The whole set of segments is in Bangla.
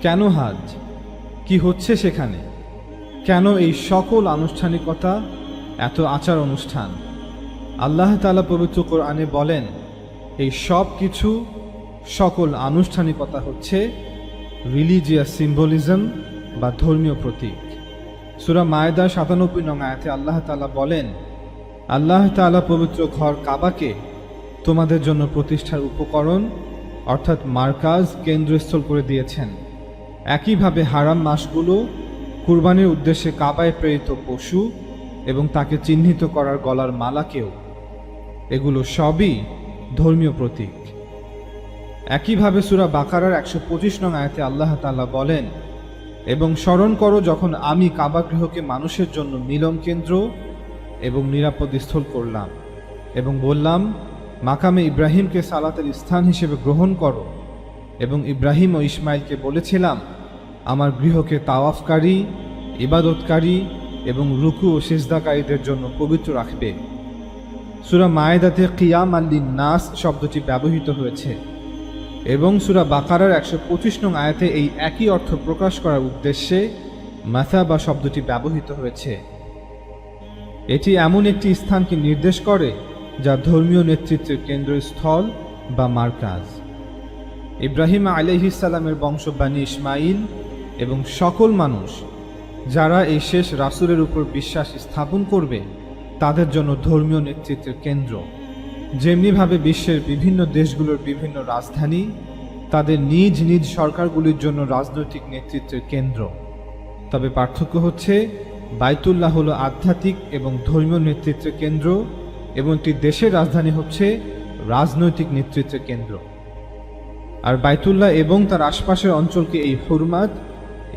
কেন হাজ, কি হচ্ছে সেখানে, কেন এই সকল আনুষ্ঠানিকতা, এত আচার অনুষ্ঠান? আল্লাহ তাআলা পবিত্র কোরআনে বলেন, এই সব কিছু, সকল আনুষ্ঠানিকতা হচ্ছে রিলিজিয়াস সিম্বলিজম বা ধর্মীয় প্রতীক। সূরা মায়েদা ৯৭ নং আয়াতে আল্লাহ তাআলা বলেন, আল্লাহ তাআলা পবিত্র ঘর কাবাকে তোমাদের জন্য প্রতিষ্ঠার উপকরণ অর্থাৎ মার্কাজ, কেন্দ্রস্থল করে দিয়েছেন। একইভাবে হারাম মাসগুলো, কুরবানির উদ্দেশ্যে কাবায় প্রেরিত পশু এবং তাকে চিহ্নিত করার গলার মালাকেও, এগুলো সবই ধর্মীয় প্রতীক। একইভাবে সূরা বাকারার ১২৫ নং আয়াতে আল্লাহ তাআলা বলেন, এবং স্মরণ করো যখন আমি কাবাগৃহকে মানুষের জন্য মিলন কেন্দ্র এবং নিরাপদ স্থল করলাম এবং বললাম, মাকামে ইব্রাহিমকে সালাতের স্থান হিসেবে গ্রহণ করো, এবং ইব্রাহিম ও ইসমাইলকে বলেছিলাম আমার গৃহকে তাওয়াফকারী, ইবাদতকারী এবং রুকু ও সিজদাকারীদের জন্য পবিত্র রাখবে। সূরা মায়েদাতে কিয়াম আল্লিন নাস শব্দটি ব্যবহৃত হয়েছে এবং সূরা বাকারার ১২৫ নং আয়াতে এই একই অর্থ প্রকাশ করার উদ্দেশ্যে মাসাবা শব্দটি ব্যবহৃত হয়েছে। এটি এমন একটি স্থানকে নির্দেশ করে যা ধর্মীয় নেতৃত্বের কেন্দ্রস্থল বা মার্কাজ। ইব্রাহিম আলাইহিস সালামের বংশ বনি ইসমাইল এবং সকল মানুষ যারা এই শেষ রাসূলের উপর বিশ্বাস স্থাপন করবে তাদের জন্য ধর্মীয় নেতৃত্বের কেন্দ্র। যেমনিভাবে বিশ্বের বিভিন্ন দেশগুলোর বিভিন্ন রাজধানী তাদের নিজ নিজ সরকারগুলির জন্য রাজনৈতিক নেতৃত্বের কেন্দ্র, তবে পার্থক্য হচ্ছে বাইতুল্লাহ হলো আধ্যাত্মিক এবং ধর্মীয় নেতৃত্বের কেন্দ্র এবং একটি দেশের রাজধানী হচ্ছে রাজনৈতিক নেতৃত্বের কেন্দ্র। আর বাইতুল্লাহ এবং তার আশপাশের অঞ্চলকে এই হুরমাত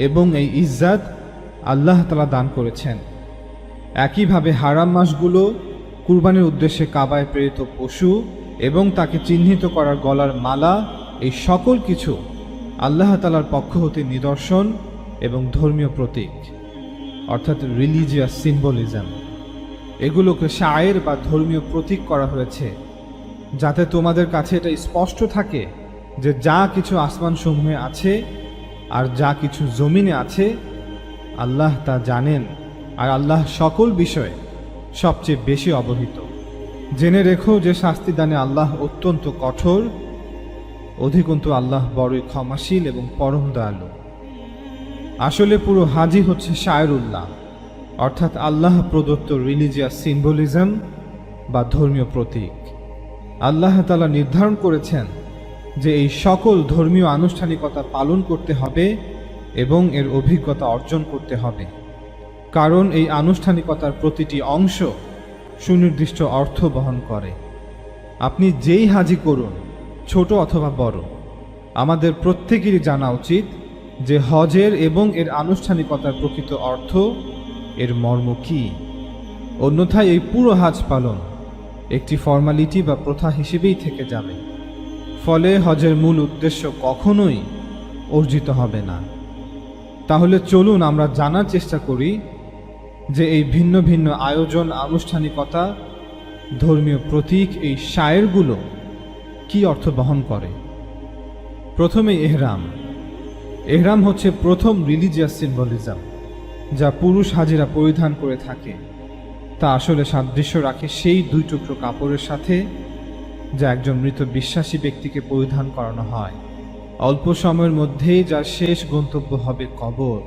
এবং এই ইজ্জাত আল্লাহ তাআলা দান করেছেন। একইভাবে হারাম মাসগুলো, কুরবানির উদ্দেশ্যে কাবায় প্রেরিত পশু এবং তাকে চিহ্নিত করার গলার মালা, এই সকল কিছু আল্লাহ তাআলার পক্ষ হতে নিদর্শন এবং ধর্মীয় প্রতীক অর্থাৎ রিলিজিয়াস সিম্বলিজম। এগুলোকে শায়ের বা ধর্মীয় প্রতীক করা হয়েছে যাতে তোমাদের কাছে এটা স্পষ্ট থাকে যে যা কিছু আসমানসমূহে আছে আর যা কিছু জমিনে আছে আল্লাহ তা জানেন, আর আল্লাহ সকল বিষয়ে সবচেয়ে বেশি অবহিত। জেনে রেখো যে শাস্তিদানে আল্লাহ অত্যন্ত কঠোর, অধিকন্তু আল্লাহ বড়ই ক্ষমাশীল এবং পরম দয়ালু। আসলে পুরো হাজি হচ্ছে শায়রুল্লাহ অর্থাৎ আল্লাহ প্রদত্ত রিলিজিয়াস সিম্বলিজম বা ধর্মীয় প্রতীক। আল্লাহ তাআলা নির্ধারণ করেছেন যে এই সকল ধর্মীয় আনুষ্ঠানিকতা পালন করতে হবে এবং এর অভিজ্ঞতা অর্জন করতে হবে, কারণ এই আনুষ্ঠানিকতার প্রতিটি অংশ সুনির্দিষ্ট অর্থ বহন করে। আপনি যেই হাজি করুন, ছোট অথবা বড়, আমাদের প্রত্যেকেরই জানা উচিত যে হজের এবং এর আনুষ্ঠানিকতার প্রকৃত অর্থ, এর মর্ম কী। অন্যথায় এই পুরো হাজ পালন একটি ফর্মালিটি বা প্রথা হিসেবেই থেকে যাবে, ফলে হজের মূল উদ্দেশ্য কখনোই অর্জিত হবে না। তাহলে চলুন আমরা জানার চেষ্টা করি যে এই ভিন্ন ভিন্ন আয়োজন, আনুষ্ঠানিকতা, ধর্মীয় প্রতীক, এই শায়েরগুলো কি অর্থ বহন করে। প্রথমে এহরাম। এহরাম হচ্ছে প্রথম রিলিজিয়াস সিম্বলিজম যা পুরুষ হাজিরা পরিধান করে থাকে। তা আসলে সাদৃশ্য রাখে সেই দুই টুকরো কাপড়ের সাথে যা একজন মৃত বিশ্বাসী ব্যক্তিকে পরিধান করানো হয় অল্প সময়ের মধ্যেই, যার শেষ গন্তব্য হবে কবর।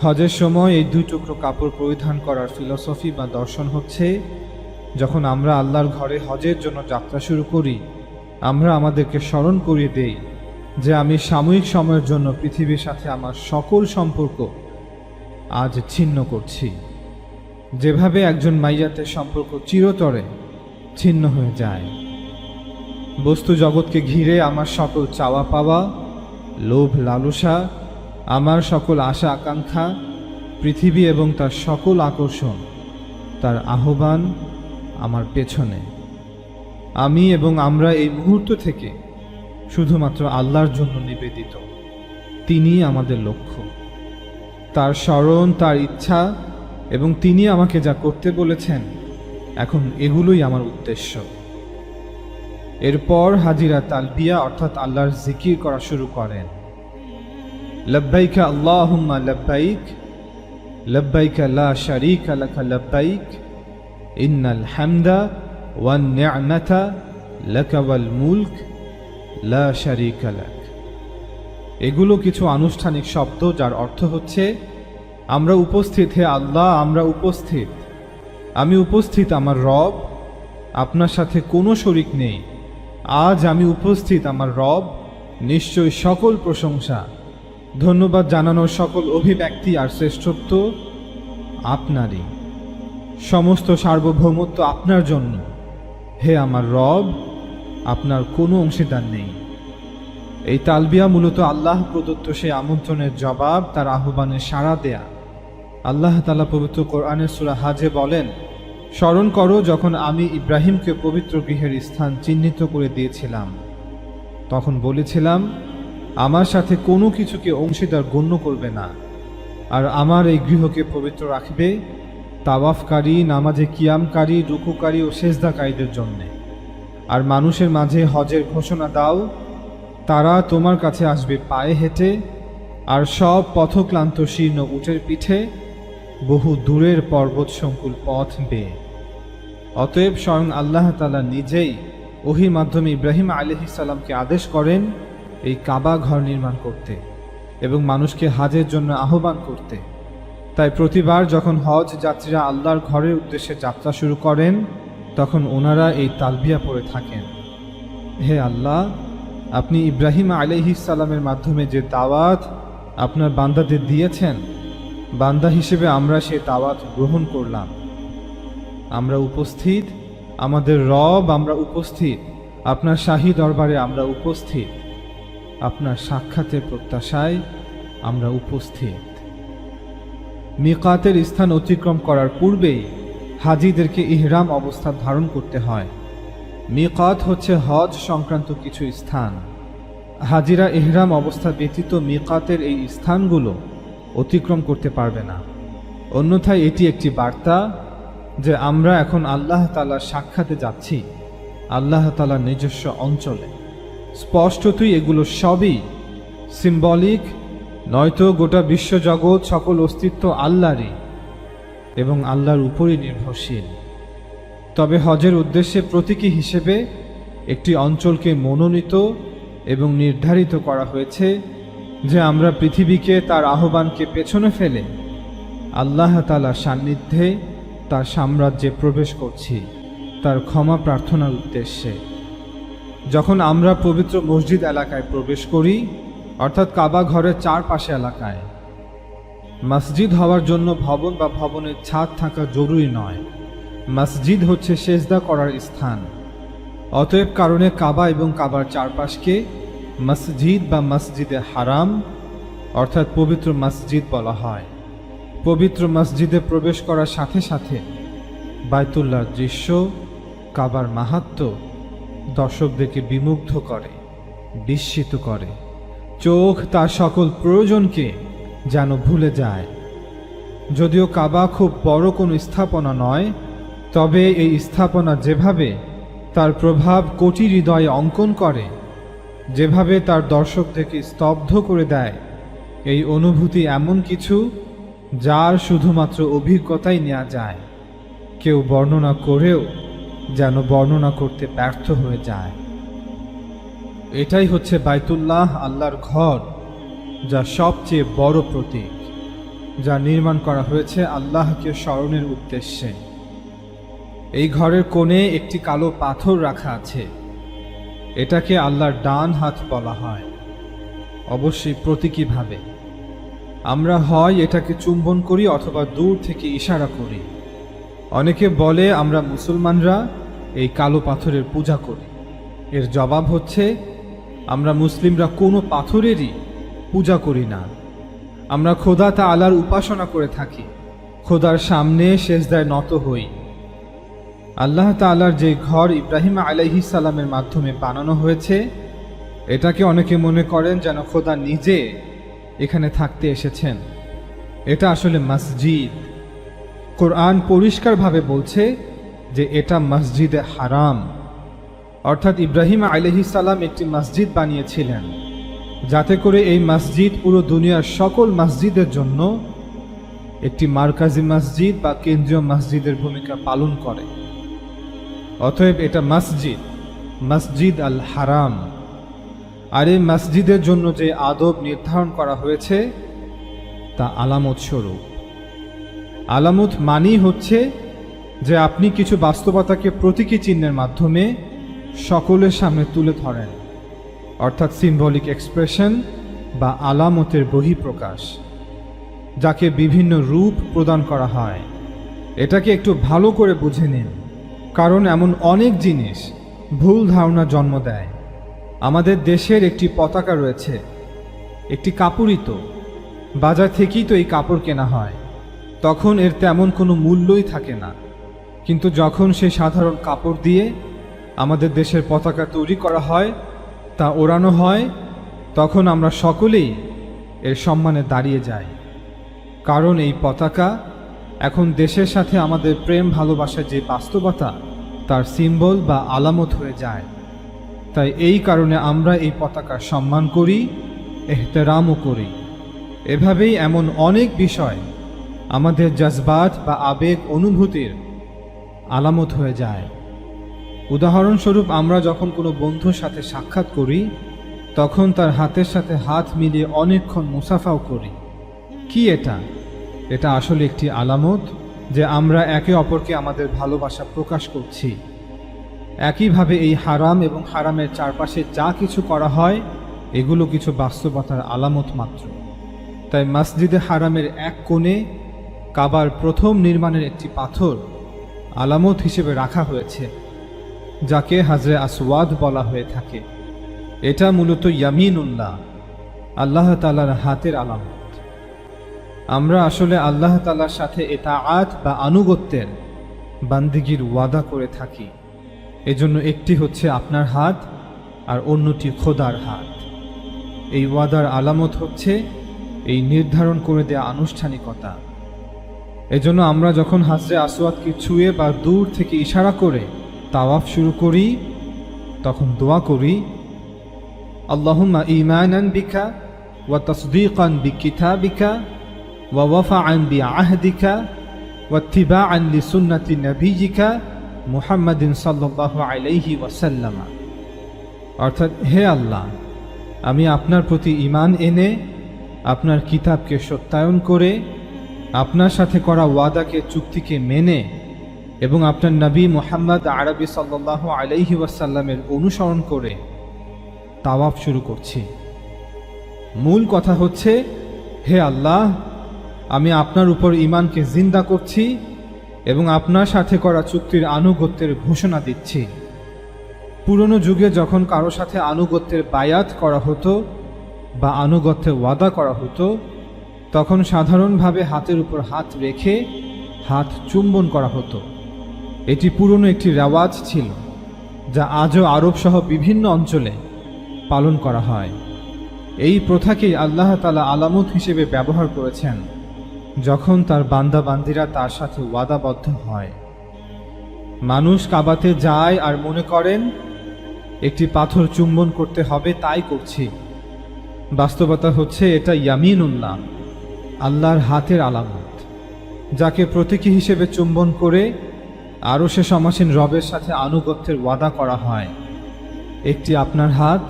হজের সময় এই দুই টুকরো কাপড় পরিধান করার ফিলসফি বা দর্শন হচ্ছে, যখন আমরা আল্লাহর ঘরে হজের জন্য যাত্রা শুরু করি, আমরা আমাদেরকে স্মরণ করিয়ে দেই যে আমি সাময়িক সময়ের জন্য পৃথিবীর সাথে আমার সকল সম্পর্ক আজ ছিন্ন করছি। যেভাবে একজন মাইয়াতের সম্পর্ক চিরতরে ছিন্ন হয়ে যায়। বস্তু জগৎকে ঘিরে আমার সকল চাওয়া পাওয়া, লোভ লালসা, আমার সকল আশা আকাঙ্ক্ষা, পৃথিবী এবং তার সকল আকর্ষণ, তার আহ্বান আমার পেছনে। আমি এবং আমরা এই মুহূর্ত থেকে শুধুমাত্র আল্লাহর জন্য নিবেদিত। তিনিই আমাদের লক্ষ্য, তার স্মরণ, তার ইচ্ছা এবং তিনি আমাকে যা করতে বলেছেন, এখন এগুলোই আমার উদ্দেশ্য। এরপর হাজিরা তালবিয়া অর্থাৎ আল্লাহর জিকির করা শুরু করেন। লব্বাইক আল্লাহুম্মা লব্বাইক, লব্বাইক লা শারীকা লাক লব্বাইক, ইন্নাল হামদা ওয়ান নি'মাতা লাক ওয়াল মুলক লা শারীকা লাক। এগুলো কিছু আনুষ্ঠানিক শব্দ যার অর্থ হচ্ছে আমরা উপস্থিত, হে আল্লাহ আমরা উপস্থিত, আমি উপস্থিত আমার রব, আপনার সাথে কোনো শরিক নেই। আজ আমি উপস্থিত আমার রব, নিশ্চয় সকল প্রশংসা, ধন্যবাদ জানানোর সকল অভিব্যক্তি আর শ্রেষ্ঠত্ব আপনারই। সমস্ত সার্বভৌমত্ব আপনার জন্য, হে আমার রব, আপনার কোনো অংশীদার নেই। এই তালবিয়া মূলত আল্লাহ প্রদত্ত সেই আমন্ত্রণের জবাব, তার আহ্বানে সাড়া দেয়া। আল্লাহ তাআলা পবিত্র কোরআনের সূরা হাজে বলেন, স্মরণ করো যখন আমি ইব্রাহিমকে পবিত্র গৃহের স্থান চিহ্নিত করে দিয়েছিলাম, তখন বলেছিলাম আমার সাথে কোনো কিছুকে অংশীদার গণ্য করবে না, আর আমার এই গৃহকে পবিত্র রাখবে তাওয়াফকারী, নামাজে কিয়ামকারী, রুকুকারী ও সেজদাকারীদের জন্যে। আর মানুষের মাঝে হজের ঘোষণা দাও, তারা তোমার কাছে আসবে পায়ে হেঁটে, আর সব পথক্লান্ত শীর্ণ উটের পিঠে, বহু দূরের পর্বত সংকুল পথ বেয়ে। অতএব স্বয়ং আল্লাহ তাআলা নিজেই ওহীর মাধ্যমে ইব্রাহিম আলাইহিস সালামকে আদেশ করেন এই কাবা ঘর নির্মাণ করতে এবং মানুষকে হাজের জন্য আহ্বান করতে। তাই প্রতিবার যখন হজ যাত্রীরা আল্লাহর ঘরের উদ্দেশ্যে যাত্রা শুরু করেন, তখন ওনারা এই তালবিয়া পড়ে থাকেন, হে আল্লাহ, আপনি ইব্রাহিম আলাইহিস সালামের মাধ্যমে যে দাওয়াত আপনার বান্দাদের দিয়েছেন, বান্দা হিসেবে আমরা সেই দাওয়াত গ্রহণ করলাম। আমরা উপস্থিত, আমাদের রব আমরা উপস্থিত, আপনার শাহী দরবারে আমরা উপস্থিত, আপনার সাক্ষাতের প্রত্যাশায় আমরা উপস্থিত। মিকাতের স্থান অতিক্রম করার পূর্বেই হাজিদেরকে ইহরাম অবস্থা ধারণ করতে হয়। মিকাত হচ্ছে হজ সংক্রান্ত কিছু স্থান। হাজিরা ইহরাম অবস্থা ব্যতীত মিকাতের এই স্থানগুলো অতিক্রম করতে পারবে না। অন্যথায় এটি একটি বার্তা যে আমরা এখন আল্লাহ তাআলার সাক্ষাতে যাচ্ছি, আল্লাহ তাআলার নিজস্ব অঞ্চলে। স্পষ্টতই এগুলো সবই সিম্বলিক, নয়তো গোটা বিশ্বজগৎ সকল অস্তিত্ব আল্লাহরই এবং আল্লাহর উপরই নির্ভরশীল। তবে হজের উদ্দেশ্যে প্রতীকী হিসেবে একটি অঞ্চলকে মনোনীত এবং নির্ধারিত করা হয়েছে যে আমরা পৃথিবীকে তার আহ্বানকে পেছনে ফেলে আল্লাহ তাআলার সান্নিধ্যে, তার সাম্রাজ্যে প্রবেশ করছি, তার ক্ষমা প্রার্থনার উদ্দেশ্যে। যখন আমরা পবিত্র মসজিদ এলাকায় প্রবেশ করি, অর্থাৎ কাবা ঘরের চারপাশে এলাকায়, মসজিদ হওয়ার জন্য ভবন বা ভবনের ছাদ থাকা জরুরি নয়। মসজিদ হচ্ছে সেজদা করার স্থান। অতএব কারণে কাবা এবং কাবার চারপাশকে মসজিদ বা মসজিদে হারাম অর্থাৎ পবিত্র মসজিদ বলা হয়। পবিত্র মসজিদে প্রবেশ করার সাথে সাথে বাইতুল্লাহর দৃশ্য, কাবার মাহাত্ম্য দর্শকদেরকে বিমুগ্ধ করে, বিস্মিত করে। চোখ তার সকল প্রয়োজনকে যেন ভুলে যায়। যদিও কাবা খুব বড় কোনো স্থাপনা নয়, তবে এই স্থাপনা যেভাবে তার প্রভাব কোটি হৃদয়ে অঙ্কন করে, যেভাবে তার দর্শকদেরকে স্তব্ধ করে দেয়, এই অনুভূতি এমন কিছু যার শুধুমাত্র অভিজ্ঞতাই নেওয়া যায়। কেউ বর্ণনা করেও যেন বর্ণনা করতে ব্যর্থ হয়ে যায়। এটাই হচ্ছে বাইতুল্লাহ, আল্লাহর ঘর, যা সবচেয়ে বড় প্রতীক, যা নির্মাণ করা হয়েছে আল্লাহকে স্মরণের উদ্দেশ্যে। এই ঘরের কোণে একটি কালো পাথর রাখা আছে। এটাকে আল্লাহর ডান হাত বলা হয়, অবশ্যই প্রতীকীভাবে। আমরা হয় এটাকে চুম্বন করি অথবা দূর থেকে ইশারা করি। অনেকে বলে আমরা মুসলমানরা এই কালো পাথরের পূজা করি। এর জবাব হচ্ছে আমরা মুসলিমরা কোনো পাথরেরই পূজা করি না। আমরা খোদা তাআলার উপাসনা করে থাকি, খোদার সামনে সেজদায় নত হই। আল্লাহ তাআলার যে ঘর ইব্রাহিম আলাইহিস সালামের মাধ্যমে বানানো হয়েছে, এটাকে অনেকে মনে করেন যেন খোদা নিজে এখানে থাকতে এসেছেন। এটা আসলে মসজিদ। কোরআন পরিষ্কারভাবে বলছে যে এটা মসজিদে হারাম, অর্থাৎ ইব্রাহিম আলাইহিস সালাম একটি মসজিদ বানিয়েছিলেন যাতে করে এই মসজিদ পুরো দুনিয়ার সকল মসজিদের জন্য একটি মারকাজি মসজিদ বা কেন্দ্রীয় মসজিদের ভূমিকা পালন করে। অতএব এটা মসজিদ, মসজিদ আল হারাম। আর এই মসজিদের জন্য যে আদব নির্ধারণ করা হয়েছে তা আলামত স্বরূপ। আলামত মানেই হচ্ছে যে আপনি কিছু বাস্তবতাকে প্রতীকী চিহ্নের মাধ্যমে সকলের সামনে তুলে ধরেন, অর্থাৎ সিম্বলিক এক্সপ্রেশন বা আলামতের বহিঃপ্রকাশ, যাকে বিভিন্ন রূপ প্রদান করা হয়। এটাকে একটু ভালো করে বুঝে নিন, কারণ এমন অনেক জিনিস ভুল ধারণা জন্ম দেয়। আমাদের দেশের একটি পতাকা রয়েছে, একটি কাপড়ই তো, বাজার থেকেই তো এই কাপড় কেনা হয়, তখন এর তেমন কোনো মূল্যই থাকে না। কিন্তু যখন সেই সাধারণ কাপড় দিয়ে আমাদের দেশের পতাকা তৈরি করা হয়, তা ওড়ানো হয়, তখন আমরা সকলেই এর সম্মানে দাঁড়িয়ে যাই। কারণ এই পতাকা এখন দেশের সাথে আমাদের প্রেম ভালোবাসার যে বাস্তবতা তার সিম্বল বা আলামত হয়ে যায়। তাই এই কারণে আমরা এই পতাকার সম্মান করি, এহতেরামও করি। এভাবেই এমন অনেক বিষয় আমাদের জজবাত বা আবেগ অনুভূতির আলামত হয়ে যায়। উদাহরণস্বরূপ, আমরা যখন কোনো বন্ধুর সাথে সাক্ষাৎ করি তখন তার হাতের সাথে হাত মিলিয়ে অনেকক্ষণ মুসাফাও করি। কি এটা? এটা আসলে একটি আলামত যে আমরা একে অপরকে আমাদের ভালোবাসা প্রকাশ করছি। একইভাবে এই হারাম এবং হারামের চারপাশে যা কিছু করা হয় এগুলো কিছু বাস্তবতার আলামত মাত্র। তাই মসজিদে হারামের এক কোণে কাবার প্রথম নির্মাণের একটি পাথর আলামত হিসেবে রাখা হয়েছে, যাকে হাজরে আসওয়াদ বলা হয়ে থাকে। এটা মূলত ইয়ামিনুল্লাহ, আল্লাহ তাআলার হাতের আলামত। আমরা আসলে আল্লাহ তাআলার সাথে ইতাআত বা আনুগত্যের বান্দিগির ওয়াদা করে থাকি। এজন্য একটি হচ্ছে আপনার হাত আর অন্যটি খোদার হাত। এই ওয়াদার আলামত হচ্ছে এই নির্ধারণ করে দেয়া আনুষ্ঠানিকতা। এজন্য আমরা যখন হাজরে আসওয়াদকে ছুঁয়ে বা দূর থেকে ইশারা করে তাওয়াফ শুরু করি, তখন দোয়া করি, আল্লাহুম্মা ঈমানান বিকা ওয়া তাসদীকান বিকিতাবিকা ওয়া ওয়াফাআন বিআহদিকা ওয়া ইত্তিবাআন লিসুন্নতি নবিয়িকা মুহাম্মাদিন সাল্লাল্লাহু আলাইহি ওয়াসাল্লাম। অর্থাৎ, হে আল্লাহ, আমি আপনার প্রতি ঈমান এনে আপনার কিতাবকে সত্যায়ন করে আপনার সাথে করা ওয়াদাকে, চুক্তিকে মেনে এবং আপনার নবী মুহাম্মদ আরবি সাল্লাল্লাহু আলাইহি ওয়াসাল্লামের অনুসরণ করে তাওয়াফ শুরু করছি। মূল কথা হচ্ছে, হে আল্লাহ, আমি আপনার উপর ঈমানকে জিন্দা করছি এবং আপনার সাথে করা চুক্তির আনুগত্যের ঘোষণা দিচ্ছি। পুরনো যুগে যখন কারো সাথে আনুগত্যের বায়াত করা হতো বা আনুগত্যের ওয়াদা করা হতো, তখন সাধারণভাবে হাতের উপর হাত রেখে হাত চুম্বন করা হতো। এটি পুরনো একটি রেওয়াজ ছিল, যা আজও আরব সহ বিভিন্ন অঞ্চলে পালন করা হয়। এই প্রথাকেই আল্লাহ তাআলা আলামত হিসেবে ব্যবহার করেছেন যখন তার বান্দা বান্দিরা তার সাথে ওয়াদাবদ্ধ হয়। মানুষ কাবাতে যায় আর মনে করেন একটি পাথর চুম্বন করতে হবে, তাই করছি। বাস্তবতা হচ্ছে এটা ইয়ামিনুল্লাহ, আল্লাহর হাতের আলামত, যাকে প্রতীকী হিসেবে চুম্বন করে আরশে সমাসীন রবের সাথে আনুগত্যের ওয়াদা করা হয়। একটি আপনার হাত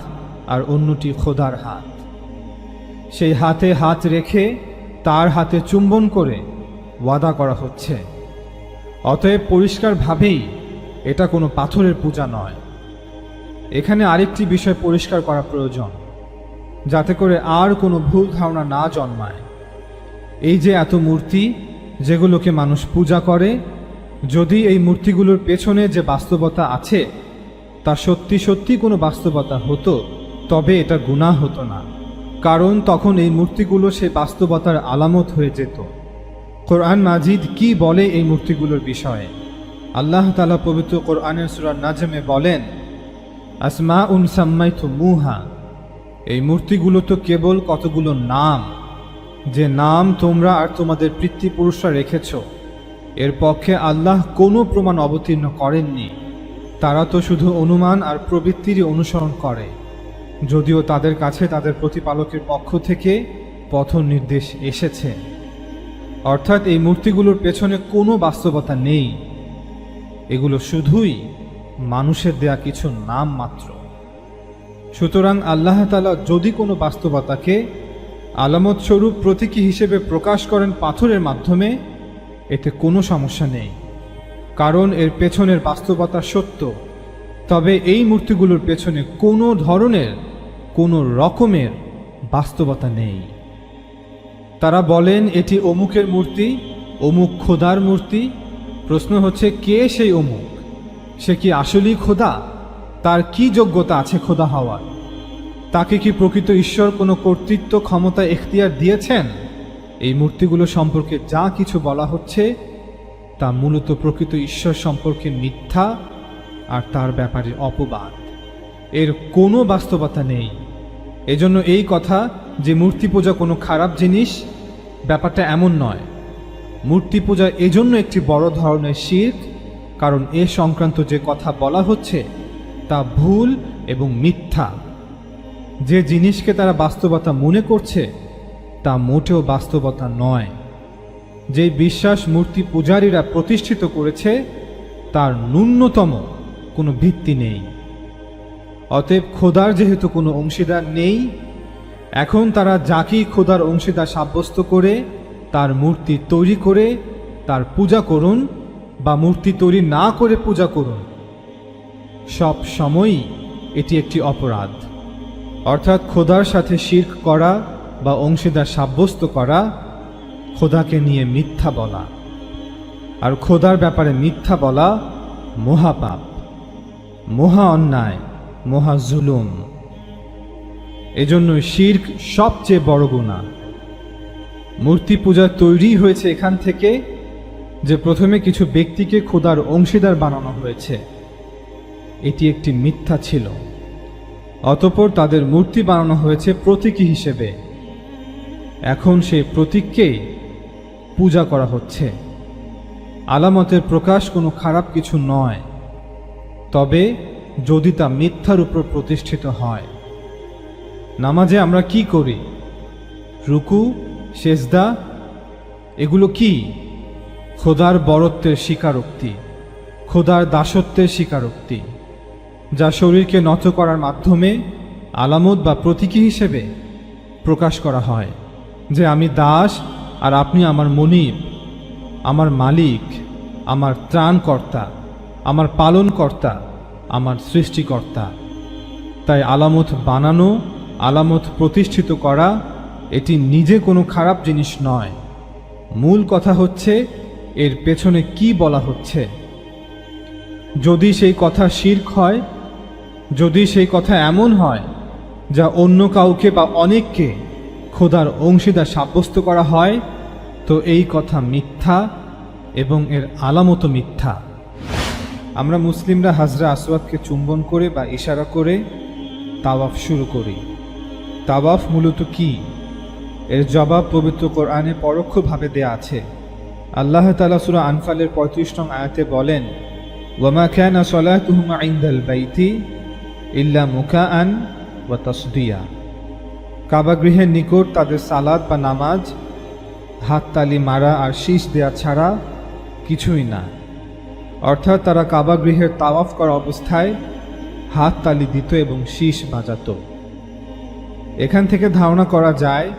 আর অন্যটি খোদার হাত। সেই হাতে হাত রেখে তার হাতে চুম্বন করে ওয়াদা করা হচ্ছে। অতএব পরিষ্কারভাবেই এটা কোনো পাথরের পূজা নয়। এখানে আরেকটি বিষয় পরিষ্কার করা প্রয়োজন, যাতে করে আর কোনো ভুল ধারণা না জন্মায়। এই যে এত মূর্তি যেগুলোকে মানুষ পূজা করে, যদি এই মূর্তিগুলোর পেছনে যে বাস্তবতা আছে তা সত্যি সত্যি কোনো বাস্তবতা হতো, তবে এটা গুনাহ হতো না, কারণ তখন এই মূর্তিগুলো সে বাস্তবতার আলামত হয়ে যেত। কোরআন মাজিদ কি বলে এই মূর্তিগুলোর বিষয়ে? আল্লাহ তাআলা পবিত্র কোরআনের সূরা নাজমে বলেন, আসমাউন সাম্মাইতুমুহা, এই মূর্তিগুলো তো কেবল কতগুলো নাম, যে নাম তোমরা আর তোমাদের পিতৃপুরুষরা রেখেছ। এর পক্ষে আল্লাহ কোনো প্রমাণ অবতীর্ণ করেননি। তারা তো শুধু অনুমান আর প্রবৃত্তিরই অনুসরণ করে। যদিও তাদের কাছে তাদের প্রতিপালকের পক্ষ থেকে পথ নির্দেশ এসেছে। অর্থাৎ এই মূর্তিগুলোর পেছনে কোনো বাস্তবতা নেই, এগুলো শুধুই মানুষের দেয়া কিছু নাম মাত্র। সুতরাং আল্লাহ তাআলা যদি কোনো বাস্তবতাকে আলামত স্বরূপ প্রতীকী হিসেবে প্রকাশ করেন পাথরের মাধ্যমে, এতে কোনো সমস্যা নেই, কারণ এর পেছনের বাস্তবতা সত্য। তবে এই মূর্তিগুলোর পেছনে কোনো ধরনের কোনো রকমের বাস্তবতা নেই। তারা বলেন এটি অমুকের মূর্তি, অমুক খোদার মূর্তি। প্রশ্ন হচ্ছে, কে সেই অমুক? সে কি আসলেই খোদা? তার কি যোগ্যতা আছে খোদা হওয়ার? তাকে কি প্রকৃত ঈশ্বর কোনো কর্তৃত্ব, ক্ষমতা, এখতিয়ার দিয়েছেন? এই মূর্তিগুলো সম্পর্কে যা কিছু বলা হচ্ছে তা মূলত প্রকৃত ঈশ্বর সম্পর্কে মিথ্যা আর তার ব্যাপারে অপবাদ। এর কোনো বাস্তবতা নেই। এজন্য এই কথা যে মূর্তি পূজা কোনো খারাপ জিনিস, ব্যাপারটা এমন নয়। মূর্তি পূজা এজন্য একটি বড় ধরনের শিরক, কারণ এ সংক্রান্ত যে কথা বলা হচ্ছে তা ভুল এবং মিথ্যা। যে জিনিসকে তারা বাস্তবতা মনে করছে তা মোটেও বাস্তবতা নয়। যে বিশ্বাস মূর্তি পূজারীরা প্রতিষ্ঠিত করেছে তার ন্যূনতম কোনো ভিত্তি নেই। অতএব খোদার যেহেতু কোনো অংশীদার নেই, এখন তারা যাকেই খোদার অংশীদার সাব্যস্ত করে তার মূর্তি তৈরি করে তার পূজা করুন বা মূর্তি তৈরি না করে পূজা করুন, সব সময়ই এটি একটি অপরাধ। অর্থাৎ খোদার সাথে শিরক করা বা অংশীদার সাব্যস্ত করা, খোদাকে নিয়ে মিথ্যা বলা। আর খোদার ব্যাপারে মিথ্যা বলা মহাপাপ, মহা অন্যায়, মহা জুলুম। এজন্য শিরক সবচেয়ে বড় গুনাহ। মূর্তি পূজা তৈরি হয়েছে এখান থেকে যে প্রথমে কিছু ব্যক্তিকে খোদার অংশীদার বানানো হয়েছে। এটি একটি মিথ্যা ছিল। অতঃপর তাদের মূর্তি বানানো হয়েছে প্রতীকী হিসেবে। এখন সেই প্রতীককেই পূজা করা হচ্ছে। আলামতের প্রকাশ কোনো খারাপ কিছু নয়, তবে যদি তা মিথ্যার উপর প্রতিষ্ঠিত হয়। নামাজে আমরা কি করি? রুকু, সেজদা, এগুলো কি? খোদার বরত্বের স্বীকারোক্তি, খোদার দাসত্বের স্বীকারোক্তি, যা শরীরকে নত করার মাধ্যমে আলামত বা প্রতীকী হিসেবে প্রকাশ করা হয় যে আমি দাস আর আপনি আমার মনিব, আমার মালিক, আমার ত্রাণকর্তা, আমার পালনকর্তা, আমার সৃষ্টিকর্তা। তাই আলামত বানানো, আলামত প্রতিষ্ঠিত করা এটি নিজে কোনো খারাপ জিনিস নয়। মূল কথা হচ্ছে এর পেছনে কি বলা হচ্ছে। যদি সেই কথা শিরক হয়, যদি সেই কথা এমন হয় যা অন্য কাউকে বা অনেককে খোদার অংশীদার সাব্যস্ত করা হয়, তো এই কথা মিথ্যা এবং এর আলামতও মিথ্যা। আমরা মুসলিমরা হাজরা আসওয়াদকে চুম্বন করে বা ইশারা করে তাওয়াফ শুরু করি। তাওয়াফ মূলত কি? এর জবাব পবিত্র কোরআনে পরোক্ষভাবে দেয়া আছে। আল্লাহ তাআলা সূরা আনফালের ৩৫ নং আয়াতে বলেন, ওয়ামা কানা সালাতুহুম ইনদাল বাইতি ইল্লা মুকাআন ওয়া তাসদিয়া। কাবা গৃহের নিকট তাদের সালাত বা নামাজ হাততালি মারা আর শীষ দেয়া ছাড়া কিছুই না। অর্থাৎ তারা কাবা গৃহের তাওয়াফ করা অবস্থায় হাততালি দিত এবং শীষ বাজাত। এখান থেকে ধারণা করা যায়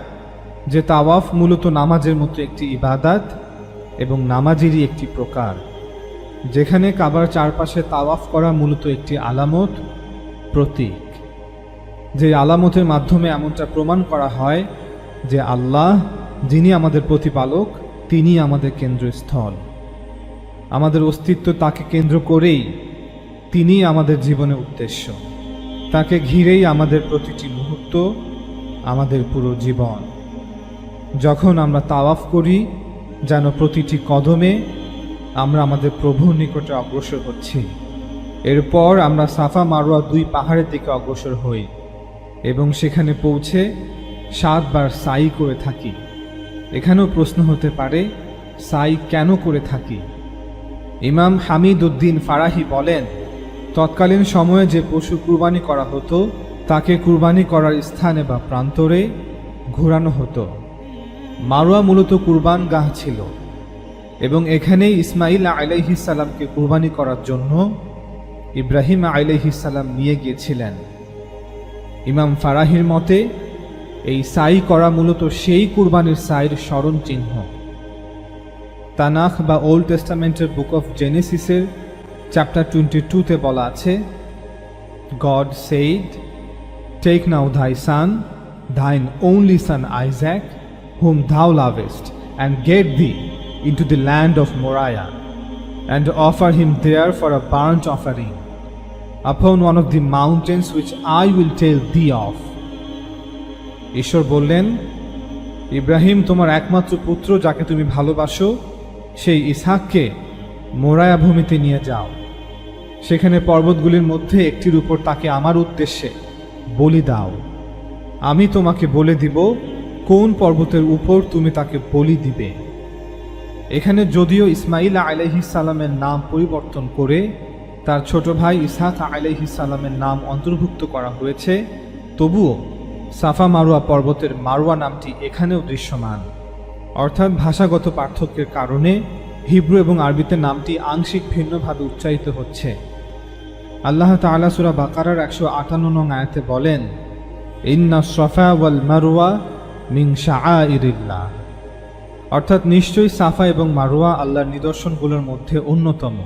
যে তাওয়াফ মূলত নামাজের মতো একটি ইবাদাত এবং নামাজেরই একটি প্রকার, যেখানে কাবার চারপাশে তাওয়াফ করা মূলত একটি আলামত, প্রতীক। যে আলামতের মাধ্যমে এমনটা প্রমাণ করা হয় যে আল্লাহ, যিনি আমাদের প্রতিপালক, তিনি আমাদের কেন্দ্রস্থল। আমাদের অস্তিত্ব তাকে কেন্দ্র করেই, তিনিই আমাদের জীবনের উদ্দেশ্য। তাকে ঘিরেই আমাদের প্রতিটি মুহূর্ত, আমাদের পুরো জীবন। যখন আমরা তাওয়াফ করি, যেন প্রতিটি কদমে আমরা আমাদের প্রভুর নিকটে অগ্রসর হচ্ছি। এরপর আমরা সাফা মারওয়া 2 পাহাড়ের দিকে অগ্রসর হই এবং সেখানে পৌঁছে 7 বার সাই করে থাকি। এখানেও প্রশ্ন হতে পারে, সাই কেন করে থাকি? ইমাম হামিদ উদ্দিন ফারাহি বলেন, তৎকালীন সময়ে যে পশু কুরবানি করা হতো তাকে কুরবানি করার স্থানে বা প্রান্তরে ঘোরানো হতো। মারওয়া মূলত কুরবান গাহ ছিল এবং এখানেই ইসমাইল আলাইহিস সালামকে কুরবানি করার জন্য ইব্রাহিম আলাইহিস সালাম নিয়ে গিয়েছিলেন। ইমাম ফারাহির মতে এই সাই করা মূলত সেই কুরবানির সাইর স্মরণ চিহ্ন। তানাখ বা ওল্ড টেস্টামেন্টের বুক অফ জেনেসিসের চ্যাপ্টার 22-তে বলা আছে, god said, take now thy son, thine only son Isaac, whom thou lovest, and get thee into the land of Moriah, and offer him there for a burnt offering, upon one of the mountains which I will tell thee of. ঈশ্বর বললেন, ইব্রাহিম, তোমার একমাত্র পুত্র যাকে তুমি ভালোবাসো সেই ইসহাককে মোরায়া ভূমিতে নিয়ে যাও। সেখানে পর্বতগুলির মধ্যে একটির উপর তাকে আমার উদ্দেশ্যে বলি দাও। আমি তোমাকে বলে দিব কোন পর্বতের উপর তুমি তাকে বলি দিবে। এখানে যদিও ইসমাইল আলাইহিস সালামের নাম পরিবর্তন করে তার ছোট ভাই ইসহাক আলাইহিস সালামের নাম অন্তর্ভুক্ত করা হয়েছে, তবুও সাফা মারওয়া পর্বতের মারওয়া নামটি এখানেও দৃশ্যমান। অর্থাৎ ভাষাগত পার্থক্যের কারণে হিব্রু এবং আরবিতে নামটি আংশিক ভিন্নভাবে উচ্চারিত হচ্ছে। আল্লাহ তাআলা সূরা বাকারার 158 নং আয়াতে বলেন, ইন্না সাফা ওয়াল মারওয়া মিন শাআইরিল্লাহ, অর্থাৎ নিশ্চয়ই সাফা এবং মারওয়া আল্লাহর নিদর্শনগুলোর মধ্যে অন্যতম।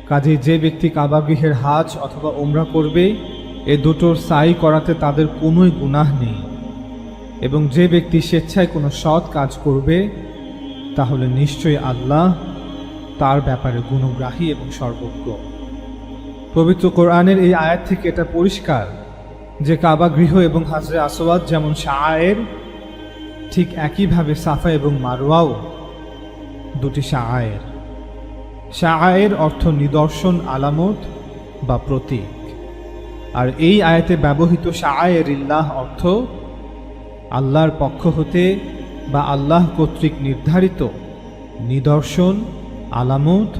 কাজেই যে ব্যক্তি কাবা গৃহের হাজ অথবা উমরা করবে, এ দুটোর সাই করাতে তাদের কোনোই গুনাহ নেই। এবং যে ব্যক্তি স্বেচ্ছায় কোনো সৎ কাজ করবে, তাহলে নিশ্চয়ই আল্লাহ তার ব্যাপারে গুণগ্রাহী এবং সর্বজ্ঞ। পবিত্র কোরআনের এই আয়াত থেকে এটা পরিষ্কার যে কাবা গৃহ এবং হাজরে আসওয়াদ যেমন শাআয়ের, ঠিক একইভাবে সাফা এবং মারওয়াও দুটি শাআয়ের। শাআয়ের অর্থ নিদর্শন, আলামত বা প্রতীক। আর এই আয়াতে ব্যবহৃত শাআয়েরিল্লাহ অর্থ আল্লাহর পক্ষ হতে বা আল্লাহ কর্তৃক নির্ধারিত নিদর্শন, আলামত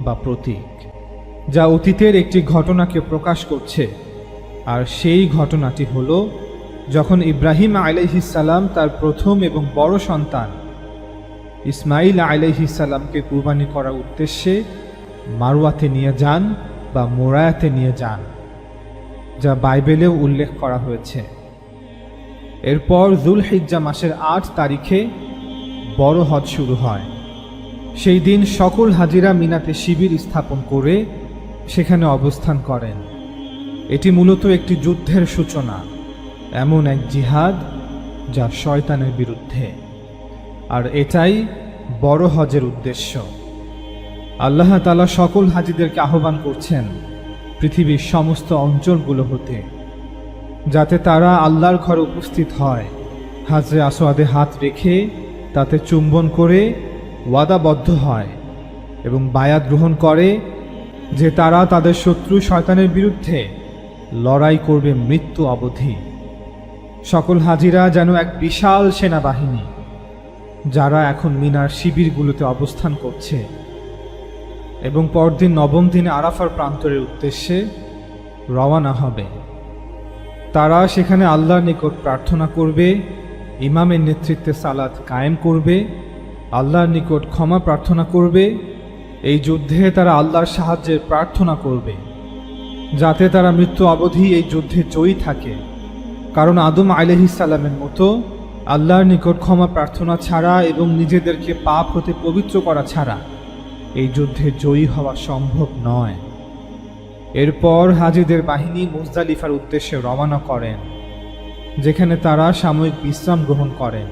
বা প্রতীক, যা অতীতের একটি ঘটনাকে প্রকাশ করছে। আর সেই ঘটনাটি হল যখন ইব্রাহিম আলাইহিস সালাম তার প্রথম এবং বড় সন্তান ইসমাইল আলাইহিস সালামকে কুরবানি করার উদ্দেশ্যে মারওয়াতে নিয়ে যান বা মোরায়াতে নিয়ে যান, যা বাইবেলেও উল্লেখ করা হয়েছে। এরপর যুলহিজ্জা মাসের 8 তারিখে বড় হজ শুরু হয়। সেই দিন সকল হাজিরা মিনাতে শিবির স্থাপন করে সেখানে অবস্থান করেন। এটি মূলত একটি যুদ্ধের সূচনা, এমন এক জিহাদ যা শয়তানের বিরুদ্ধে। আর এটাই বড় হজের উদ্দেশ্য। আল্লাহ তাআলা সকল হাজিদেরকে আহ্বান করছেন পৃথিবীর সমস্ত অঞ্চলগুলো হতে, যাতে তারা আল্লাহর ঘরে উপস্থিত হয়, হাজরে আসওয়াদে হাত রেখে তাতে চুম্বন করে ওয়াদাবদ্ধ হয় এবং বায়াত গ্রহণ করে যে তারা তাদের শত্রু শয়তানের বিরুদ্ধে লড়াই করবে মৃত্যু অবধি। সকল হাজিরা যেন এক বিশাল সেনাবাহিনী, যারা এখন মিনার শিবিরগুলোতে অবস্থান করছে এবং পরদিন 9ম দিনে আরাফার প্রান্তরের উদ্দেশ্যে রওয়ানা হবে। তারা সেখানে আল্লাহর নিকট প্রার্থনা করবে, ইমামের নেতৃত্বে সালাত কায়েম করবে, আল্লাহর নিকট ক্ষমা প্রার্থনা করবে। এই যুদ্ধে তারা আল্লাহর সাহায্যের প্রার্থনা করবে, যাতে তারা মৃত্যু অবধি এই যুদ্ধে জয়ী থাকে। কারণ আদম আলাইহিস সালামের মতো আল্লাহর নিকট ক্ষমা প্রার্থনা ছাড়া এবং নিজেদেরকে পাপ হতে পবিত্র করা ছাড়া এই যুদ্ধে জয়ী হওয়া সম্ভব নয়। এরপর হাজিদের বাহিনী মুজদালিফার উদ্দেশ্যে রওনা করেন, যেখানে তারা সাময়িক বিশ্রাম গ্রহণ করেন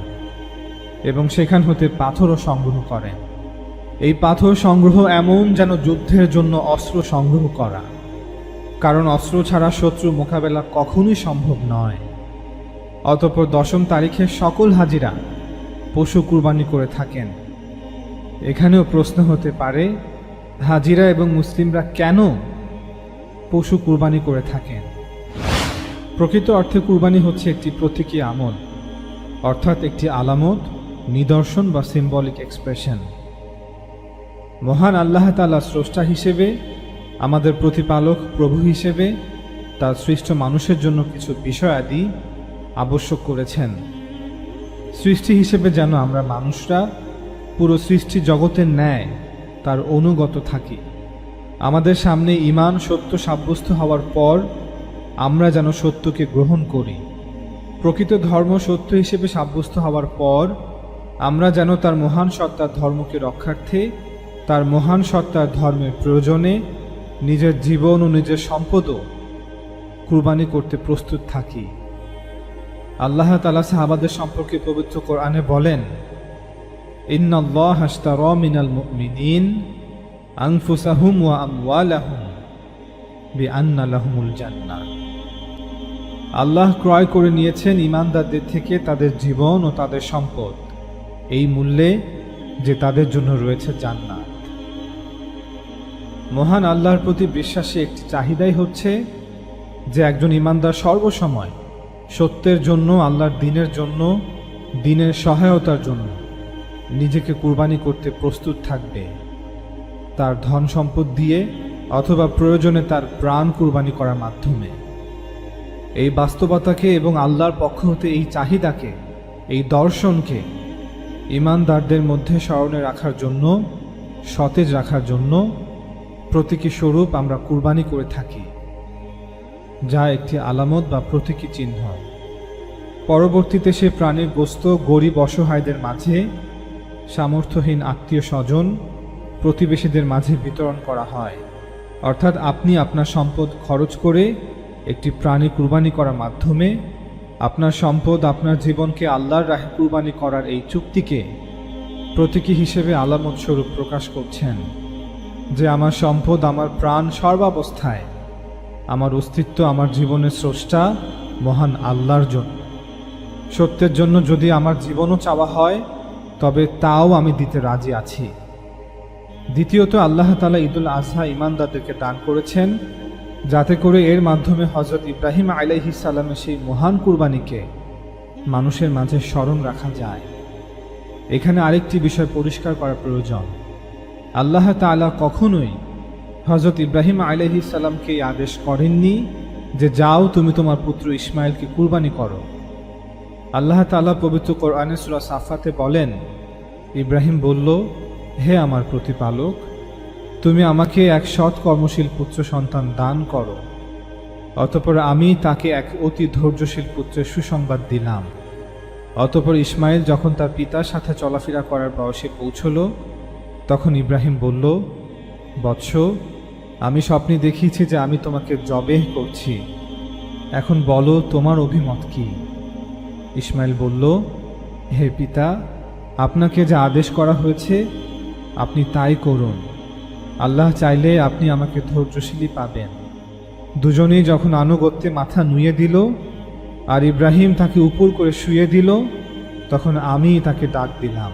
এবং সেখান হতে পাথরও সংগ্রহ করেন। এই পাথর সংগ্রহ এমন যেন যুদ্ধের জন্য অস্ত্র সংগ্রহ করা, কারণ অস্ত্র ছাড়া শত্রু মোকাবেলা কখনোই সম্ভব নয়। অতঃপর 10ম তারিখে সকল হাজিরা পশু কুরবানি করে থাকেন। এখানেও প্রশ্ন হতে পারে, হাজিরা এবং মুসলিমরা কেন পশু কুরবানি করে থাকেন? প্রকৃত অর্থে কুরবানি হচ্ছে একটি প্রতীকী আমল, অর্থাৎ একটি আলামত, নিদর্শন বা সিম্বলিক এক্সপ্রেশন। মহান আল্লাহ তাআলা স্রষ্টা হিসেবে, আমাদের প্রতিপালক প্রভু হিসেবে তার সৃষ্ট মানুষের জন্য কিছু বিষয়াদি আবশ্যক করেছেন। সৃষ্টি হিসেবে যেন আমরা মানুষরা পুরো সৃষ্টি জগতের ন্যায় তার অনুগত থাকি। আমাদের সামনে ঈমান সত্য সাব্যস্ত হওয়ার পর আমরা যেন সত্যকে গ্রহণ করি। প্রকৃত ধর্ম সত্য হিসেবে সাব্যস্ত হওয়ার পর আমরা যেন তার মহান সত্তার ধর্মকে রক্ষার্থে তার মহান সত্তার ধর্মের প্রয়োজনে নিজের জীবন ও নিজের সম্পদও কুরবানি করতে প্রস্তুত থাকি। আল্লাহ তাআলা সাহাবাদের সম্পর্কে পবিত্র কোরআনে বলেন, ইন্নাল্লাহা আশতারা মিনাল মুমিনিন আনফুসাহুম ওয়া আমওয়ালাহুম বিআন্না লাহুমুল জান্নাহ। আল্লাহ ক্রয় করে নিয়েছেন ঈমানদারদের থেকে তাদের জীবন ও তাদের সম্পদ এই মূল্যে যে তাদের জন্য রয়েছে জান্নাত। মহান আল্লাহর প্রতি বিশ্বাসী একটি চাহিদাই হচ্ছে যে একজন ঈমানদার সর্বসময় সত্যের জন্য, আল্লাহর দ্বীনের জন্য, দ্বীনের সহায়তার জন্য নিজেকে কুরবানি করতে প্রস্তুত থাকবে, তার ধন সম্পদ দিয়ে অথবা প্রয়োজনে তার প্রাণ কুরবানি করার মাধ্যমে। এই বাস্তবতাকে এবং আল্লাহর পক্ষ হতে এই চাহিদাকে, এই দর্শনকে ঈমানদারদের মধ্যে স্মরণে রাখার জন্য, সতেজ রাখার জন্য প্রতীকী স্বরূপ আমরা কুরবানি করে থাকি, যা একটি আলামত বা প্রতীকী চিহ্ন। পরবর্তীতে সে প্রাণীর গোশত গরিব অসহায়দের মাঝে, সামর্থ্যহীন আত্মীয় স্বজন, প্রতিবেশীদের মাঝে বিতরণ করা হয়। অর্থাৎ আপনি আপনার সম্পদ খরচ করে একটি প্রাণী কুরবানি করার মাধ্যমে আপনার সম্পদ, আপনার জীবনকে আল্লাহর রাহে কুরবানি করার এই চুক্তিকে প্রতীকী হিসেবে আলামত স্বরূপ প্রকাশ করছেন যে আমার সম্পদ, আমার প্রাণ সর্বাবস্থায়, আমার অস্তিত্ব, আমার জীবনের স্রষ্টা মহান আল্লাহর জন্য। সত্যের জন্য যদি আমার জীবনও চাওয়া হয় তবে তাও আমি দিতে রাজি আছি। দ্বিতীয়ত, আল্লাহ তাআলা ঈদুল আজহা ঈমানদারদেরকে দান করেছেন যাতে করে এর মাধ্যমে হযরত ইব্রাহিম আলাইহিস সালামের সেই মহান কুরবানিকে মানুষের মাঝে স্মরণ রাখা যায়। এখানে আরেকটি বিষয় পরিষ্কার করা প্রয়োজন। আল্লাহ তাআলা কখনোই হযরত ইব্রাহিম আলাইহিস সালামকে এই আদেশ করেননি যে যাও তুমি তোমার পুত্র ইসমাইলকে কুরবানি করো। আল্লাহ তাআলা পবিত্র কোরআনে সূরা সাফাতে বলেন, ইব্রাহিম বলল, হে আমার প্রতিপালক, তুমি আমাকে এক সৎ কর্মশীল পুত্র সন্তান দান করো। অতঃপর আমি তাকে এক অতি ধৈর্যশীল পুত্রের সুসংবাদ দিলাম। অতঃপর ইসমাইল যখন তার পিতার সাথে চলাফেরা করার বয়সে পৌঁছল, তখন ইব্রাহিম বলল, বৎস, আমি স্বপ্নে দেখিয়েছি যে আমি তোমাকে জবেহ করছি, এখন বলো তোমার অভিমত কি? ইসমাইল বলল, হে পিতা, আপনাকে যা আদেশ করা হয়েছে আপনি তাই করুন। আল্লাহ চাইলে আপনি আমাকে ধৈর্যশীলই পাবেন। দুজনেই যখন আনুগত্যে মাথা নুয়ে দিল আর ইব্রাহিম তাকে উপর করে শুয়ে দিল, তখন আমি তাকে ডাক দিলাম,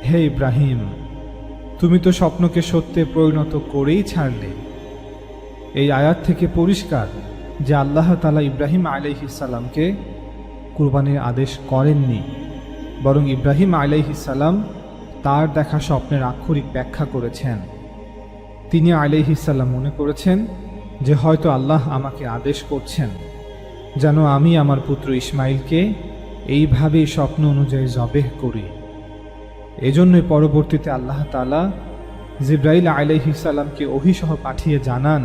হে ইব্রাহিম, তুমি তো স্বপ্নকে সত্যে পরিণত করেই ছাড়লে। এই আয়াত থেকে পরিষ্কার যে আল্লাহ তাআলা ইব্রাহিম আলাইহিস সালামকে কুরবানির আদেশ করেননি, বরং ইব্রাহিম আলাইহিস সালাম তার দেখা স্বপ্নের আক্ষরিক ব্যাখ্যা করেছেন। তিনি আলাইহিস সালাম মনে করেছেন যে হয়তো আল্লাহ আমাকে আদেশ করছেন যেন আমি আমার পুত্র ইসমাইলকে এইভাবেই স্বপ্ন অনুযায়ী জবেহ করি। এজন্যই পরবর্তীতে আল্লাহ তাআলা জিবরাইল আলাইহিস সালামকে ওহীসহ পাঠিয়ে জানান,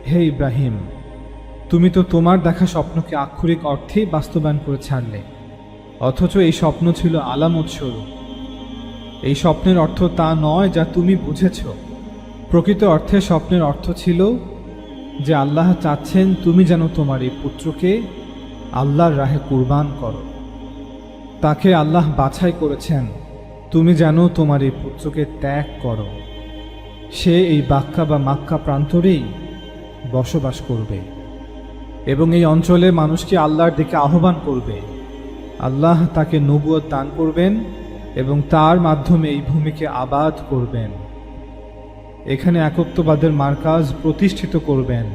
হে ইব্রাহিম, তুমি তো তোমার দেখা স্বপ্নকে আক্ষরিক অর্থেই বাস্তবায়ন করে ছাড়লে, অথচ এই স্বপ্ন ছিল আলামত স্বরূপ। এই স্বপ্নের অর্থ তা নয় যা তুমি বুঝেছ। প্রকৃত অর্থে স্বপ্নের অর্থ ছিল যে আল্লাহ চাচ্ছেন তুমি যেন তোমার এই পুত্রকে আল্লাহর রাহে কুরবান করো। তাকে আল্লাহ বাছাই করেছেন তুমি যেন তোমার এই পুত্রকে ত্যাগ করো। সে এই বাক্কা বা মাক্কা প্রান্তরেই বসবাস করবে এবং এই অঞ্চলে মানুষকে আল্লাহর দিকে আহ্বান করবে। আল্লাহ তাকে নবুয়ত দান করবেন এবং তার মাধ্যমে এই ভূমিকে আবাদ করবেন। এখানে একত্ববাদের মার্কাজ প্রতিষ্ঠিত করবেন।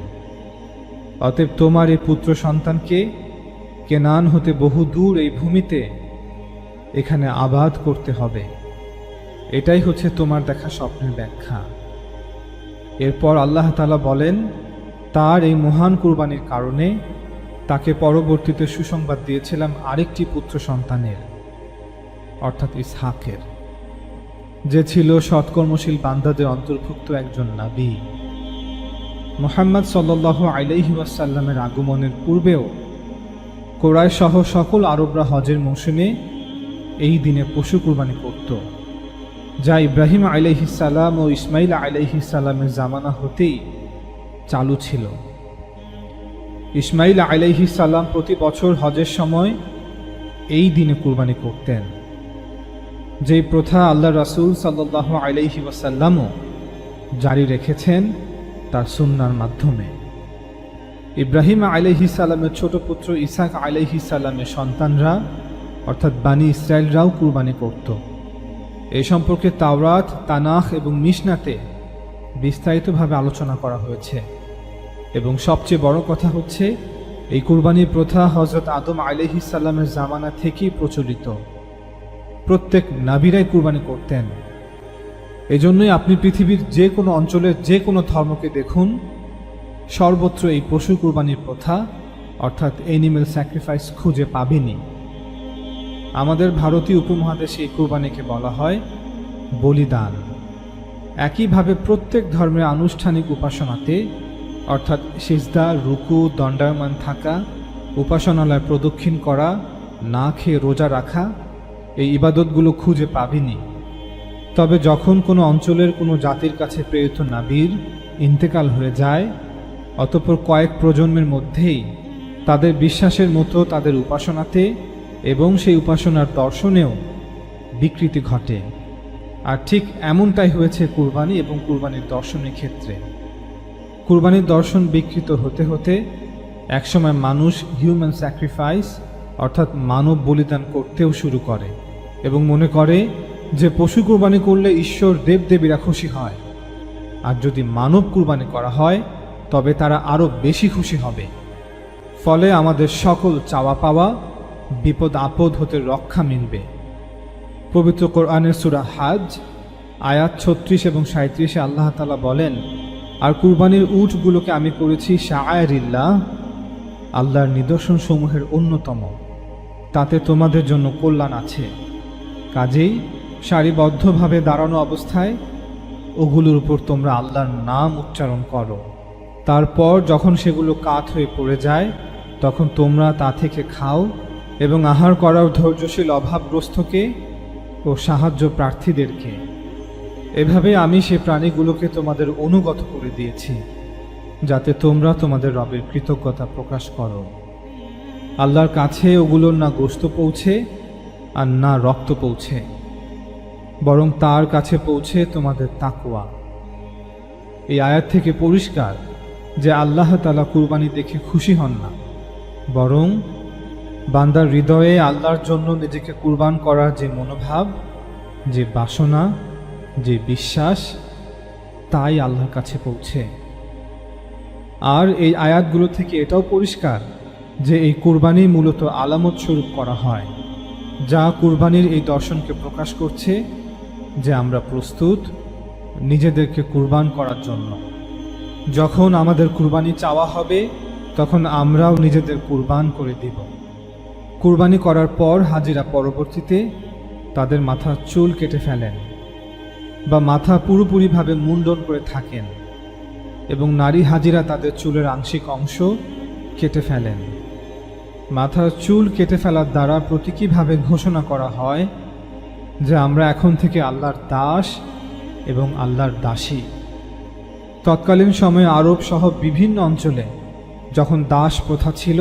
অতএব তোমার এই পুত্র সন্তানকে কেনান হতে বহু দূর এই ভূমিতে এখানে আবাদ করতে হবে। এটাই হচ্ছে তোমার দেখা স্বপ্নের ব্যাখ্যা। এরপর আল্লাহ তাআলা বলেন, তার এই মহান কুরবানির কারণে তাকে পরবর্তীতে সুসংবাদ দিয়েছিলাম আরেকটি পুত্র সন্তানের, অর্থাৎ ইসহাকের, যে ছিল সৎকর্মশীল বান্দাদের অন্তর্ভুক্ত একজন নবী। মুহাম্মদ সাল্লাল্লাহু আলাইহি ওয়াসাল্লামের আগমনের পূর্বেও কুরাইশ সহ সকল আরবরা হজের মৌসুমে এই দিনে পশু কুরবানি করত, যা ইব্রাহিম আলাইহিস সালাম ও ইসমাইল আলাইহিস সালামের জামানা হতেই চালু ছিল। ইসমাইল আলাইহিস সালাম প্রতি বছর হজের সময় এই দিনে কুরবানি করতেন, যেই প্রথা আল্লাহ রাসূল সাল্লাল্লাহু আলাইহি ওয়াসাল্লামও জারি রেখেছেন তার সুন্নাহর মাধ্যমে। ইব্রাহিম আলাইহিস সালামের ছোট পুত্র ইসহাক আলাইহিস সালামের সন্তানরা অর্থাৎ বানি ইসরায়েলরাও কুরবানি করত। এই সম্পর্কে তাওরাত, তানাখ এবং মিশনাতে বিস্তারিতভাবে আলোচনা করা হয়েছে। এবং সবচেয়ে বড় কথা হচ্ছে, এই কুরবানির প্রথা হযরত আদম আলাইহিস সালামের জামানা থেকেই প্রচলিত। প্রত্যেক নবীরাই কুরবানি করতেন। এজন্যই আপনি পৃথিবীর যে কোনো অঞ্চলের যে কোনো ধর্মকে দেখুন, সর্বত্র এই পশু কুরবানির প্রথা অর্থাৎ এনিম্যাল স্যাক্রিফাইস খুঁজে পাবেনই। আমাদের ভারতীয় উপমহাদেশে এই কুরবানিকে বলা হয় বলিদান। একইভাবে প্রত্যেক ধর্মের আনুষ্ঠানিক উপাসনাতে অর্থাৎ সিজদা, রুকু, দণ্ডায়মান থাকা, উপাসনালয় প্রদক্ষিণ করা, না খেয়ে রোজা রাখা, এই ইবাদতগুলো খুঁজে পাবেনি। তবে যখন কোনো অঞ্চলের কোনো জাতির কাছে প্রেরিত নবীর ইন্তেকাল হয়ে যায়, অতঃপর কয়েক প্রজন্মের মধ্যেই তাদের বিশ্বাসের মতো তাদের উপাসনাতে এবং সেই উপাসনার দর্শনেও বিকৃতি ঘটে। আর ঠিক এমনটাই হয়েছে কুরবানি এবং কুরবানির দর্শনের ক্ষেত্রে। কুরবানির দর্শন বিকৃত হতে হতে একসময় মানুষ হিউম্যান স্যাক্রিফাইস অর্থাৎ মানব বলিদান করতেও শুরু করে এবং মনে করে যে পশু কুরবানি করলে ঈশ্বর দেবদেবীরা খুশি হয়, আর যদি মানব কুরবানি করা হয় তবে তারা আরও বেশি খুশি হবে। ফলে আমাদের সকল চাওয়া পাওয়া, বিপদ আপদ হতে রক্ষা মিলবে। পবিত্র কোরআনের সূরা হাজ আয়াত 36 এবং 37 আল্লাহ তাআলা বলেন, আর কুরবানির উটগুলোকে আমি করেছি শাআইরিল্লাহ, আল্লাহর নিদর্শন সমূহের অন্যতম, তাতে তোমাদের জন্য কল্যাণ আছে। কাজেই সারিবদ্ধভাবে দাঁড়ানো অবস্থায় ওগুলোর উপর তোমরা আল্লাহর নাম উচ্চারণ করো। তারপর যখন সেগুলো কাত হয়ে পড়ে যায় তখন তোমরা তা থেকে খাও এবং আহার করার ধৈর্যশীল অভাবগ্রস্তকে ও সাহায্য প্রার্থীদেরকে। এভাবে আমি সে প্রাণীগুলোকে তোমাদের অনুগত করে দিয়েছি, যাতে তোমরা তোমাদের রবের কৃতজ্ঞতা প্রকাশ করো। আল্লাহর কাছে ওগুলোর না গোশত পৌঁছে আর না রক্ত পৌঁছে, বরং তার কাছে পৌঁছে তোমাদের তাকওয়া। এই আয়াত থেকে পরিষ্কার যে আল্লাহ তাআলা কুরবানি দেখে খুশি হন না, বরং বান্দার হৃদয়ে আল্লাহর জন্য নিজেকে কুরবান করার যে মনোভাব, যে বাসনা, যে বিশ্বাস, তাই আল্লাহর কাছে পৌঁছে। আর এই আয়াতগুলো থেকে এটাও পরিষ্কার যে এই কুরবানি মূলত আলামত স্বরূপ করা হয়, যা কুরবানির এই দর্শনকে প্রকাশ করছে যে আমরা প্রস্তুত নিজেদেরকে কুরবান করার জন্য। যখন আমাদের কুরবানি চাওয়া হবে তখন আমরাও নিজেদের কুরবান করে দিব। কুরবানি করার পর হাজিরা পরবর্তীতে তাদের মাথার চুল কেটে ফেলেন বা মাথা পুরোপুরিভাবে মুন্ডন করে থাকেন, এবং নারী হাজিরা তাদের চুলের আংশিক অংশ কেটে ফেলেন। মাথার চুল কেটে ফেলার দ্বারা প্রতীকীভাবে ঘোষণা করা হয় যে আমরা এখন থেকে আল্লাহর দাস এবং আল্লাহর দাসী। তৎকালীন সময়ে আরব সহ বিভিন্ন অঞ্চলে যখন দাস প্রথা ছিল,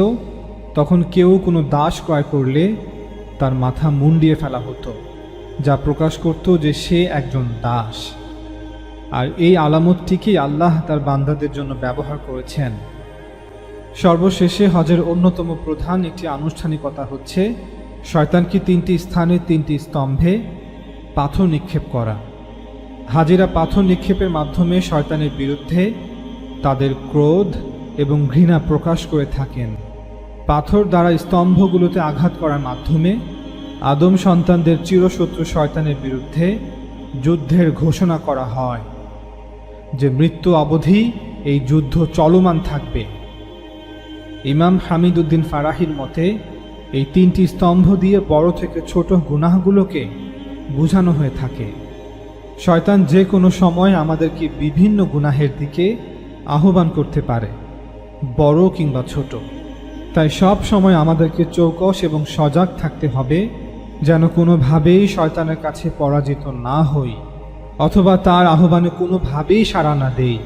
তখন কেউ কোনো দাস ক্রয় করলে তার মাথা মুন্ডিয়ে ফেলা হতো, যা প্রকাশ করত যে সে একজন দাস। আর এই আলামতটিকেই আল্লাহ তার বান্দাদের জন্য ব্যবহার করেছেন। সর্বশেষে হজের অন্যতম প্রধান একটি আনুষ্ঠানিকতা হচ্ছে শয়তানকে 3টি স্থানে 3টি স্তম্ভে পাথর নিক্ষেপ করা। হাজিরা পাথর নিক্ষেপের মাধ্যমে শয়তানের বিরুদ্ধে তাদের ক্রোধ এবং ঘৃণা প্রকাশ করে থাকেন। পাথর দ্বারা স্তম্ভগুলোতে আঘাত করার মাধ্যমে আদম সন্তানদের চিরশত্রু শয়তানের বিরুদ্ধে যুদ্ধের ঘোষণা করা হয়, যে মৃত্যু অবধি এই যুদ্ধ চলমান থাকবে। ইমাম হামিদ উদ্দিন ফারাহির মতে এই তিনটি স্তম্ভ দিয়ে বড় থেকে ছোট গুনাহগুলোকে বোঝানো হয়ে থাকে। শয়তান যে কোনো সময় আমাদেরকে বিভিন্ন গুনাহের দিকে আহ্বান করতে পারে, বড় কিংবা ছোট। তাই সব সময় আমাদেরকে চৌকস এবং সজাগ থাকতে হবে, যেন কোনোভাবেই শয়তানের কাছে পরাজিত না হই অথবা তার আহ্বানে কোনোভাবেই সাড়া না দেই।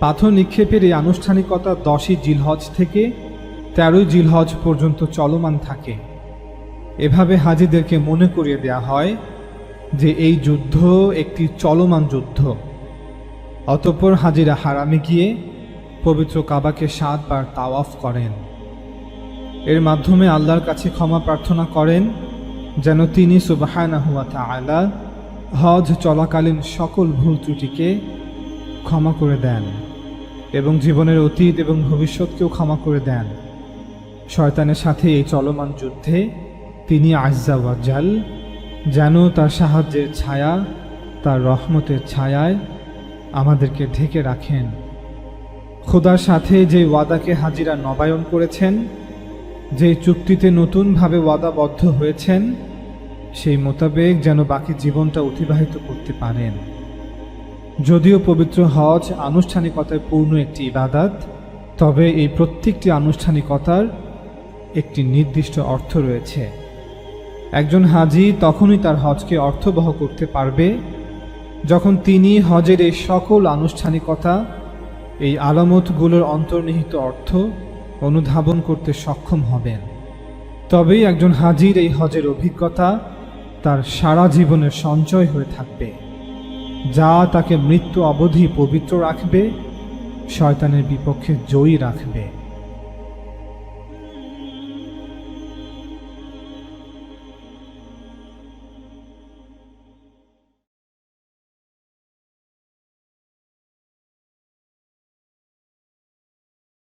পাথর নিক্ষেপের এই আনুষ্ঠানিকতা 10ই জিলহজ থেকে 13ই জিলহজ পর্যন্ত চলমান থাকে। এভাবে হাজিদেরকে মনে করিয়ে দেয়া হয় যে এই যুদ্ধ একটি চলমান যুদ্ধ। অতঃপর হাজিরা হারামে গিয়ে পবিত্র কাবাকে 7 বার তাওয়াফ করেন। এর মাধ্যমে আল্লাহর কাছে ক্ষমা প্রার্থনা করেন যেন তিনি সুবহানাহু ওয়া তাআলা হজ চলাকালীন সকল ভুল ত্রুটিকে ক্ষমা করে দেন এবং জীবনের অতীত এবং ভবিষ্যৎকেও ক্ষমা করে দেন। শয়তানের সাথে এই চলমান যুদ্ধে তিনি আজ্জা ওয়া জাল যেন তার সাহায্যের ছায়া, তার রহমতের ছায়ায় আমাদেরকে ঢেকে রাখেন। খোদার সাথে যে ওয়াদাকে হাজিরা নবায়ন করেছেন, যে চুক্তিতে নতুনভাবে ওয়াদাবদ্ধ হয়েছেন, সেই মোতাবেক যেন বাকি জীবনটা অতিবাহিত করতে পারেন। যদিও পবিত্র হজ আনুষ্ঠানিকতায় পূর্ণ একটি ইবাদত, তবে এই প্রত্যেকটি আনুষ্ঠানিকতার একটি নির্দিষ্ট অর্থ রয়েছে। একজন হাজি তখনই তার হজকে অর্থবহ করতে পারবে যখন তিনি হজের এই সকল আনুষ্ঠানিকতা, এই আলামতগুলোর অন্তর্নিহিত অর্থ অনুধাবন করতে সক্ষম হবেন। তবেই একজন হাজির এই হজের অভিজ্ঞতা তার সারা জীবনের সঞ্চয় হয়ে থাকবে, যা তাকে মৃত্যু অবধি পবিত্র রাখবে, শয়তানের বিপক্ষে জয়ী রাখবে।